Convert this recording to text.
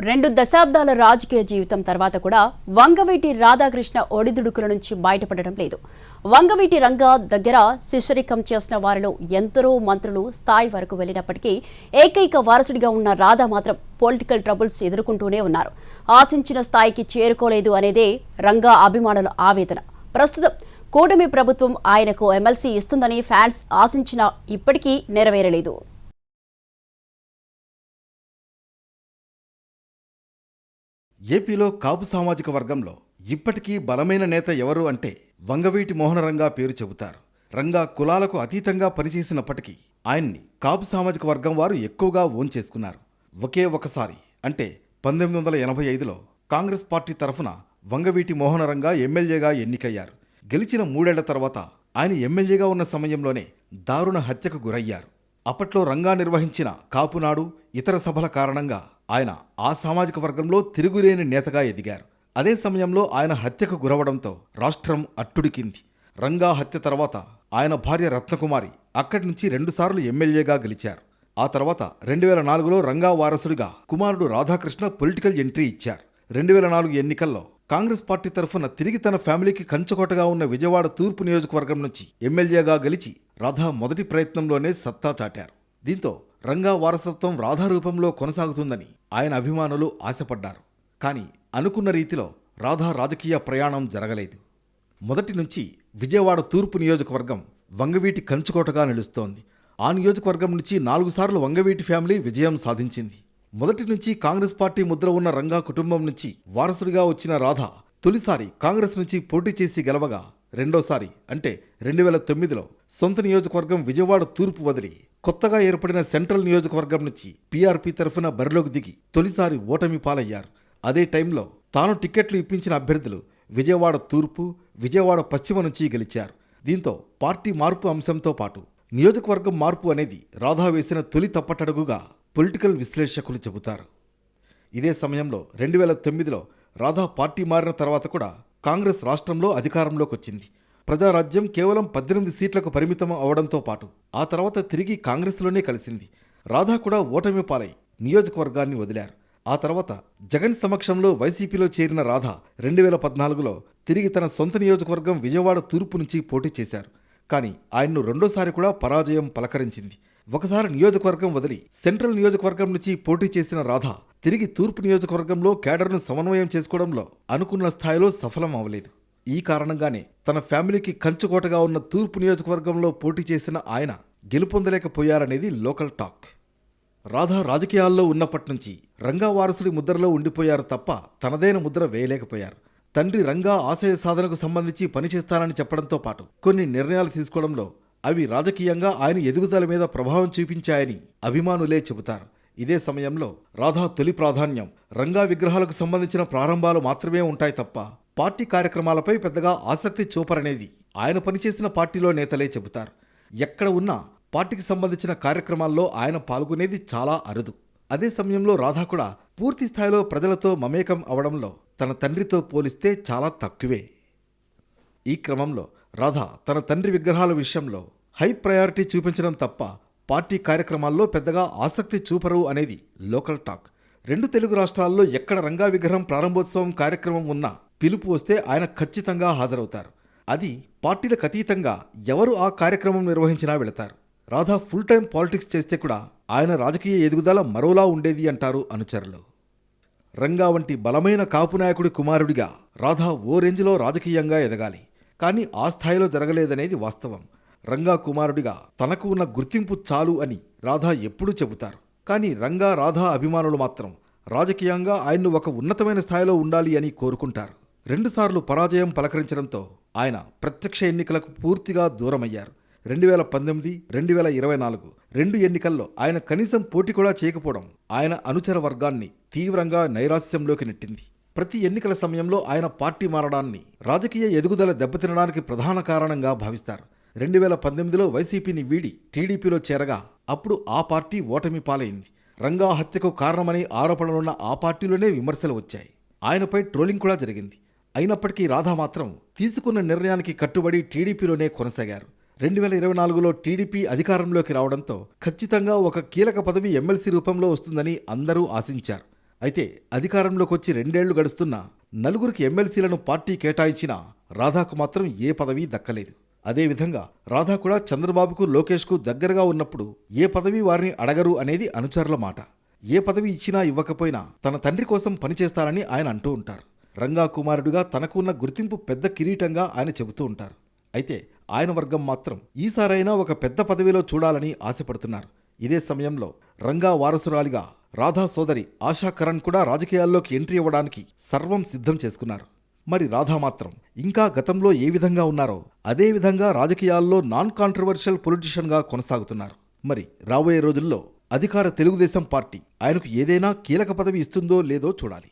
2 దశాబ్దాల రాజకీయ జీవితం తర్వాత కూడా వంగవీటి రాధాకృష్ణ ఒడిదుడుకుల నుంచి బయటపడడం లేదు. వంగవీటి రంగా దగ్గర శిష్యరికం చేసిన వారిలో ఎందరో మంత్రులు స్థాయి వరకు వెళ్లినప్పటికీ ఏకైక వారసుడిగా ఉన్న రాధా మాత్రం పొలిటికల్ ట్రబుల్స్ ఎదుర్కొంటూనే ఉన్నారు. ఆశించిన స్థాయికి చేరుకోలేదు అనేదే రంగా అభిమానుల ఆవేదన. ప్రస్తుతం కూటమి ప్రభుత్వం ఆయనకు ఎమ్మెల్సీ ఇస్తుందని ఫ్యాన్స్ ఆశించినా ఇప్పటికీ నెరవేరలేదు. ఏపీలో కాపు సామాజిక వర్గంలో ఇప్పటికీ బలమైన నేత ఎవరు అంటే వంగవీటి మోహనరంగా పేరు చెబుతారు. రంగా కులాలకు అతీతంగా పనిచేసినప్పటికీ ఆయన్ని కాపు సామాజిక వర్గం వారు ఎక్కువగా ఓన్ చేసుకున్నారు. ఒకే ఒకసారి అంటే 1985లో కాంగ్రెస్ పార్టీ తరఫున వంగవీటి మోహనరంగా ఎమ్మెల్యేగా ఎన్నికయ్యారు. గెలిచిన 3 ఏళ్ల తర్వాత ఆయన ఎమ్మెల్యేగా ఉన్న సమయంలోనే దారుణ హత్యకు గురయ్యారు. అప్పట్లో రంగా నిర్వహించిన కాపునాడు ఇతర సభల కారణంగా ఆయన ఆ సామాజిక వర్గంలో తిరుగులేని నేతగా ఎదిగారు. అదే సమయంలో ఆయన హత్యకు గురవడంతో రాష్ట్రం అట్టుడికింది. రంగా హత్య తర్వాత ఆయన భార్య రత్నకుమారి అక్కడి నుంచి 2 సార్లు ఎమ్మెల్యేగా గెలిచారు. ఆ తర్వాత 2004లో రంగా వారసుడిగా కుమారుడు రాధాకృష్ణ పొలిటికల్ ఎంట్రీ ఇచ్చారు. 2004 ఎన్నికల్లో కాంగ్రెస్ పార్టీ తరఫున తిరిగి తన ఫ్యామిలీకి కంచుకోటగా ఉన్న విజయవాడ తూర్పు నియోజకవర్గం నుంచి ఎమ్మెల్యేగా గెలిచి రాధా మొదటి ప్రయత్నంలోనే సత్తా చాటారు. దీంతో రంగా వారసత్వం రాధా రూపంలో కొనసాగుతుందని ఆయన అభిమానులు ఆశపడ్డారు. కానీ అనుకున్న రీతిలో రాధా రాజకీయ ప్రయాణం జరగలేదు. మొదటి నుంచి విజయవాడ తూర్పు నియోజకవర్గం వంగవీటి కంచుకోటగా నిలుస్తోంది. ఆ నియోజకవర్గం నుంచి 4 సార్లు వంగవీటి ఫ్యామిలీ విజయం సాధించింది. మొదటి నుంచి కాంగ్రెస్ పార్టీ ముద్ర ఉన్న రంగా కుటుంబం నుంచి వారసుడిగా వచ్చిన రాధా తొలిసారి కాంగ్రెస్ నుంచి పోటీ చేసి గెలవగా, రెండోసారి అంటే 2009లో సొంత నియోజకవర్గం విజయవాడ తూర్పు వదిలి కొత్తగా ఏర్పడిన సెంట్రల్ నియోజకవర్గం నుంచి పీఆర్పీ తరఫున బరిలోకి దిగి తొలిసారి ఓటమి పాలయ్యారు. అదే టైంలో తాను టిక్కెట్లు ఇప్పించిన అభ్యర్థులు విజయవాడ తూర్పు, విజయవాడ పశ్చిమ నుంచి గెలిచారు. దీంతో పార్టీ మార్పు అంశంతో పాటు నియోజకవర్గం మార్పు అనేది రాధా వేసిన తొలి తప్పటడుగుగా పొలిటికల్ విశ్లేషకులు చెబుతారు. ఇదే సమయంలో 2009లో రాధా పార్టీ మారిన తర్వాత కూడా కాంగ్రెస్ రాష్ట్రంలో అధికారంలోకి వచ్చింది. ప్రజారాజ్యం కేవలం 18 సీట్లకు పరిమితం అవడంతో పాటు ఆ తర్వాత తిరిగి కాంగ్రెస్లోనే కలిసింది. రాధా కూడా ఓటమి పాలై నియోజకవర్గాన్ని వదిలారు. ఆ తర్వాత జగన్ సమక్షంలో వైసీపీలో చేరిన రాధా 2014లో తిరిగి తన సొంత నియోజకవర్గం విజయవాడ తూర్పు నుంచి పోటీ చేశారు. కానీ ఆయన్ను రెండోసారి కూడా పరాజయం పలకరించింది. ఒకసారి నియోజకవర్గం వదిలి సెంట్రల్ నియోజకవర్గం నుంచి పోటీ చేసిన రాధా తిరిగి తూర్పు నియోజకవర్గంలో కేడర్ను సమన్వయం చేసుకోవడంలో అనుకున్న స్థాయిలో సఫలం అవ్వలేదు. ఈ కారణంగానే తన ఫ్యామిలీకి కంచుకోటగా ఉన్న తూర్పు నియోజకవర్గంలో పోటీ చేసిన ఆయన గెలుపొందలేకపోయారనేది లోకల్ టాక్. రాధా రాజకీయాల్లో ఉన్నప్పటి నుంచి రంగా వారసుడి ముద్రలో ఉండిపోయారు తప్ప తనదైన ముద్ర వేయలేకపోయారు. తండ్రి రంగా ఆశయ సాధనకు సంబంధించి పనిచేస్తానని చెప్పడంతో పాటు కొన్ని నిర్ణయాలు తీసుకోవడంలో అవి రాజకీయంగా ఆయన ఎదుగుదల మీద ప్రభావం చూపించాయని అభిమానులే చెబుతారు. ఇదే సమయంలో రాధా తొలి ప్రాధాన్యం రంగా విగ్రహాలకు సంబంధించిన ప్రారంభాలు మాత్రమే ఉంటాయి తప్ప పార్టీ కార్యక్రమాలపై పెద్దగా ఆసక్తి చూపరనేది ఆయన పనిచేసిన పార్టీలో నేతలే చెబుతారు. ఎక్కడ ఉన్నా పార్టీకి సంబంధించిన కార్యక్రమాల్లో ఆయన పాల్గొనేది చాలా అరుదు. అదే సమయంలో రాధా కూడా పూర్తి స్థాయిలో ప్రజలతో మమేకం అవడంలో తన తండ్రితో పోలిస్తే చాలా తక్కువే. ఈ క్రమంలో రాధా తన తండ్రి విగ్రహాల విషయంలో హై ప్రయారిటీ చూపించడం తప్ప పార్టీ కార్యక్రమాల్లో పెద్దగా ఆసక్తి చూపరు అనేది లోకల్ టాక్. 2 తెలుగు రాష్ట్రాల్లో ఎక్కడ రంగా విగ్రహం ప్రారంభోత్సవం కార్యక్రమం ఉన్నా పిలుపు వస్తే ఆయన ఖచ్చితంగా హాజరవుతారు. అది పార్టీలకు అతీతంగా ఎవరు ఆ కార్యక్రమం నిర్వహించినా వెళతారు. రాధా ఫుల్ టైం పాలిటిక్స్ చేస్తే కూడా ఆయన రాజకీయ ఎదుగుదల మరోలా ఉండేది అంటారు అనుచరులు. రంగా వంటి బలమైన కాపు నాయకుడి కుమారుడిగా రాధా ఓ రేంజ్లో రాజకీయంగా ఎదగాలి. కానీ ఆ స్థాయిలో జరగలేదనేది వాస్తవం. రంగా కుమారుడిగా తనకు ఉన్న గుర్తింపు చాలు అని రాధా ఎప్పుడూ చెబుతారు. కానీ రంగా రాధా అభిమానులు మాత్రం రాజకీయంగా ఆయన్ను ఒక ఉన్నతమైన స్థాయిలో ఉండాలి అని కోరుకుంటారు. 2 సార్లు పరాజయం పలకరించడంతో ఆయన ప్రత్యక్ష ఎన్నికలకు పూర్తిగా దూరమయ్యారు. 2019, 2024 2 ఎన్నికల్లో ఆయన కనీసం పోటీ కూడా చేయకపోవడం ఆయన అనుచర వర్గాన్ని తీవ్రంగా నైరాశ్యంలోకి నెట్టింది. ప్రతి ఎన్నికల సమయంలో ఆయన పార్టీ మారడాన్ని రాజకీయ ఎదుగుదల దెబ్బతినడానికి ప్రధాన కారణంగా భావిస్తారు. 2018లో వైసీపీని వీడి టీడీపీలో చేరగా అప్పుడు ఆ పార్టీ ఓటమి పాలైంది. రంగా హత్యకు కారణమని ఆరోపణలున్న ఆ పార్టీలోనే విమర్శలు వచ్చాయి. ఆయనపై ట్రోలింగ్ కూడా జరిగింది. అయినప్పటికీ రాధా మాత్రం తీసుకున్న నిర్ణయానికి కట్టుబడి టీడీపీలోనే కొనసాగారు. 2024లో టీడీపీ అధికారంలోకి రావడంతో ఖచ్చితంగా ఒక కీలక పదవి ఎమ్మెల్సీ రూపంలో వస్తుందని అందరూ ఆశించారు. అయితే అధికారంలోకి వచ్చి 2 ఏళ్లు గడుస్తున్నా నలుగురికి ఎమ్మెల్సీలను పార్టీ కేటాయించినా రాధాకు మాత్రం ఏ పదవీ దక్కలేదు. అదేవిధంగా రాధా కూడా చంద్రబాబుకు లోకేష్కు దగ్గరగా ఉన్నప్పుడు ఏ పదవి వారిని అడగరు అనేది అనుచరుల మాట. ఏ పదవి ఇచ్చినా ఇవ్వకపోయినా తన తండ్రి కోసం పనిచేస్తారని ఆయన అంటూ ఉంటారు. రంగా కుమారుడిగా తనకు ఉన్న గుర్తింపు పెద్ద కిరీటంగా ఆయన చెబుతూ ఉంటారు. అయితే ఆయన వర్గం మాత్రం ఈసారైనా ఒక పెద్ద పదవిలో చూడాలని ఆశపడుతున్నారు. ఇదే సమయంలో రంగా వారసురాలిగా రాధా సోదరి ఆశా కరణ్ కూడా రాజకీయాల్లోకి ఎంట్రీ ఇవ్వడానికి సర్వం సిద్ధం చేసుకున్నారు. మరి రాధా మాత్రం ఇంకా గతంలో ఏ విధంగా ఉన్నారో అదే విధంగా రాజకీయాల్లో నాన్ కాంట్రవర్షియల్ పొలిటీషియన్గా కొనసాగుతున్నారు. మరి రాబోయే రోజుల్లో అధికార తెలుగుదేశం పార్టీ ఆయనకు ఏదైనా కీలక పదవి ఇస్తుందో లేదో చూడాలి.